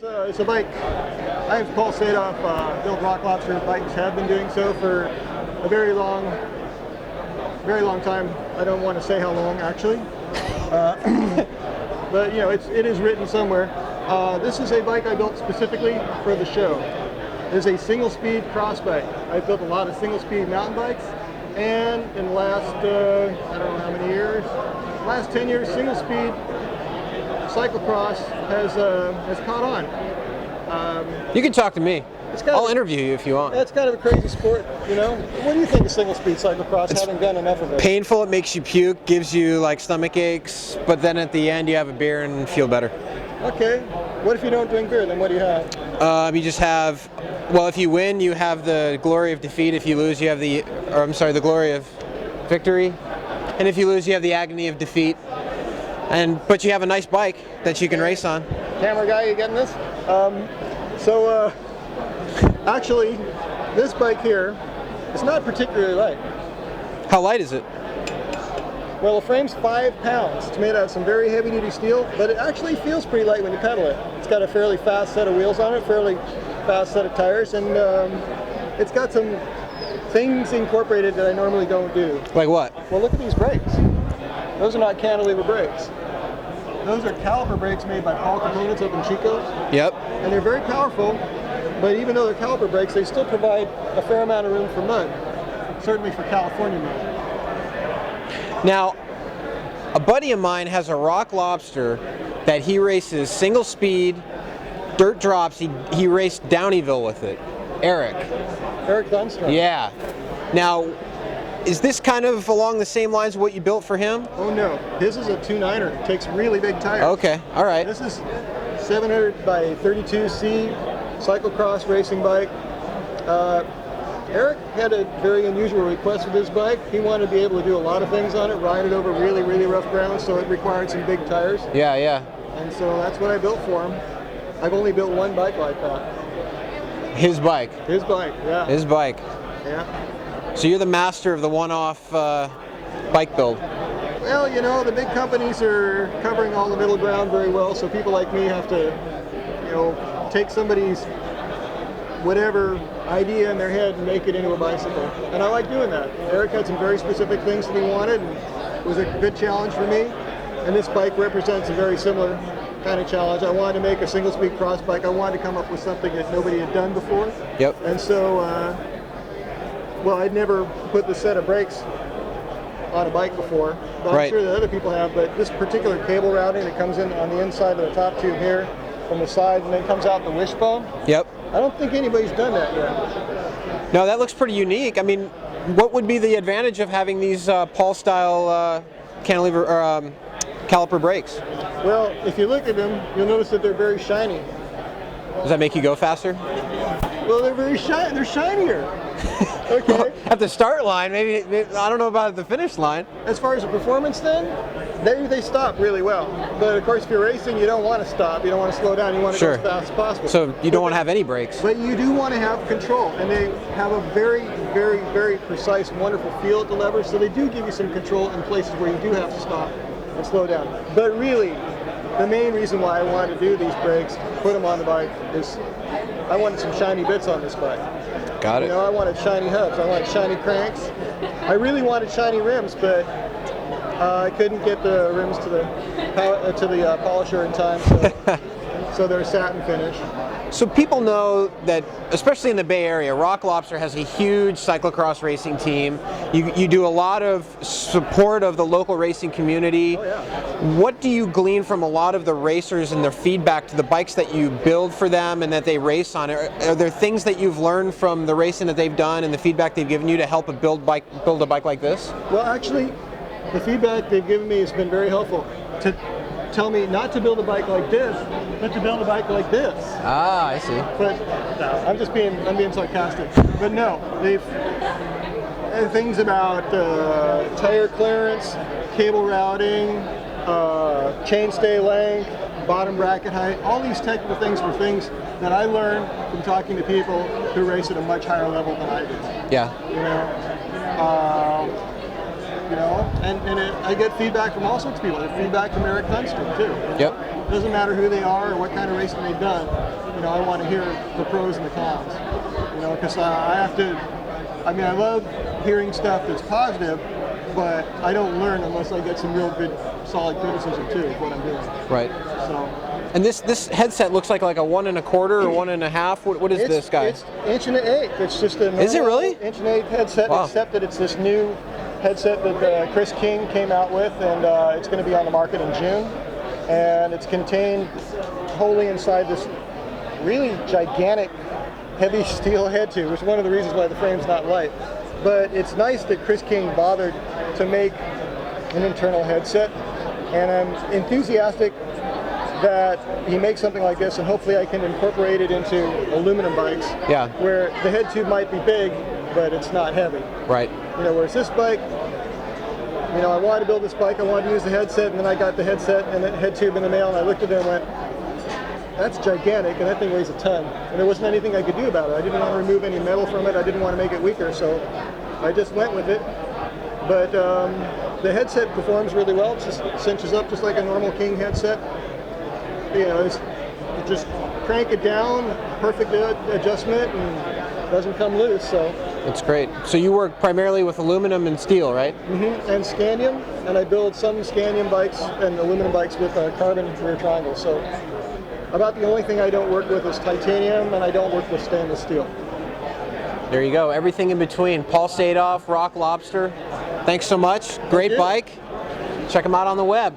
It's a bike. I have Paul Sadoff, built Rock Lobster bikes, have been doing so for a very long time. I don't want to say how long, actually. But you know, it is written somewhere. This is a bike I built specifically for the show. It is a single-speed cross bike. I've built a lot of single-speed mountain bikes, and in the last, I don't know how many years, last 10 years, single-speed cyclocross has caught on. You can talk to me. I'll of, interview you if you want. It's kind of a crazy sport, you know. What do you think of single-speed cyclocross, having done enough of it? Painful, it makes you puke, gives you like stomach aches, but then at the end you have a beer and feel better. Okay. What if you don't drink beer? Then what do you have? You just have, well, if you win, you have the glory of defeat. If you lose, you have the glory of victory. And if you lose, you have the agony of defeat. But you have a nice bike that you can race on. Camera guy, you getting this? Actually, this bike here is not particularly light. How light is it? Well, the frame's 5 pounds. It's made out of some very heavy-duty steel, but it actually feels pretty light when you pedal it. It's got a fairly fast set of wheels on it, fairly fast set of tires, and it's got some things incorporated that I normally don't do. Like what? Well, look at these brakes. Those are not cantilever brakes. Those are caliper brakes made by Paul Components up in Chico. Yep. And they're very powerful, but even though they're caliper brakes, they still provide a fair amount of room for mud, certainly for California mud. Now, a buddy of mine has a Rock Lobster that he races single speed, dirt drops. He raced Downeyville with it. Eric Dunstrom. Yeah. Now, is this kind of along the same lines of what you built for him? Oh no, his is a 2.9er. It takes really big tires. Okay, all right. This is 700 by 32C cyclocross racing bike. Eric had a very unusual request with his bike. He wanted to be able to do a lot of things on it, ride it over really, really rough ground, so it required some big tires. Yeah, yeah. And so that's what I built for him. I've only built one bike like that. His bike? His bike, yeah. His bike. Yeah. So you're the master of the one-off bike build. Well, you know, the big companies are covering all the middle ground very well, so people like me have to, you know, take somebody's whatever idea in their head and make it into a bicycle. And I like doing that. Eric had some very specific things that he wanted, and it was a good challenge for me. And this bike represents a very similar kind of challenge. I wanted to make a single-speed cross bike. I wanted to come up with something that nobody had done before. Yep. And so, well, I'd never put this set of brakes on a bike before, but I'm sure that other people have. But this particular cable routing that comes in on the inside of the top tube here, from the side, and then comes out the wishbone. Yep. I don't think anybody's done that yet. No, that looks pretty unique. I mean, what would be the advantage of having these Paul-style cantilever or caliper brakes? Well, if you look at them, you'll notice that they're very shiny. Does that make you go faster? Well, they're very shiny. They're shinier. Okay. Well, at the start line, maybe I don't know about the finish line. As far as the performance, then they stop really well. But of course, if you're racing, you don't want to stop. You don't want to slow down. You want to go as fast as possible. So you don't want to have any brakes. But you do want to have control, and they have a very, very, very precise, wonderful feel at the lever. So they do give you some control in places where you do have to stop and slow down. But really, the main reason why I wanted to do these brakes, put them on the bike, is I wanted some shiny bits on this bike. Got it. You know, I wanted shiny hubs, I wanted shiny cranks. I really wanted shiny rims, but I couldn't get the rims to the polisher in time, so they're satin finish. So people know that, especially in the Bay Area, Rock Lobster has a huge cyclocross racing team. You do a lot of support of the local racing community. Oh, yeah. What do you glean from a lot of the racers and their feedback to the bikes that you build for them and that they race on? Are there things that you've learned from the racing that they've done and the feedback they've given you to help build a bike like this? Well, actually, the feedback they've given me has been very helpful. To tell me not to build a bike like this, but to build a bike like this. Ah, I see. But no, I'm being sarcastic. But no, they've things about tire clearance, cable routing, chainstay length, bottom bracket height. All these technical things were things that I learned from talking to people who race at a much higher level than I do. Yeah. You know. You know, and I get feedback from all sorts of people. I get feedback from Eric Dunster too. Yep. It doesn't matter who they are or what kind of racing they've done. You know, I want to hear the pros and the cons. You know, because I have to. I mean, I love hearing stuff that's positive, but I don't learn unless I get some real good, solid criticism too of what I'm doing. Right. So. And this headset looks like a 1 1/4 or 1 1/2. What is this guy? It's 1 1/8. It's just a normal Is it really? 1 1/8 headset, Wow. except that it's this new headset that Chris King came out with, and it's going to be on the market in June. And it's contained wholly inside this really gigantic, heavy steel head tube, which is one of the reasons why the frame's not light. But it's nice that Chris King bothered to make an internal headset, and I'm enthusiastic that he makes something like this, and hopefully I can incorporate it into aluminum bikes. Yeah. Where the head tube might be big, but it's not heavy. Right. You know, whereas this bike, you know, I wanted to build this bike, I wanted to use the headset, and then I got the headset and the head tube in the mail, and I looked at it and went, that's gigantic, and that thing weighs a ton. And there wasn't anything I could do about it. I didn't want to remove any metal from it. I didn't want to make it weaker, so I just went with it. But the headset performs really well. It just cinches up just like a normal King headset. You know, you just crank it down, perfect adjustment, and doesn't come loose. So That's great. So you work primarily with aluminum and steel, right? Mm-hmm. And scandium, and I build some scandium bikes and aluminum bikes with carbon rear triangles. So about the only thing I don't work with is titanium, and I don't work with stainless steel. There you go. Everything in between. Paul Sadoff, Rock Lobster. Thanks so much. Great bike. Check them out on the web.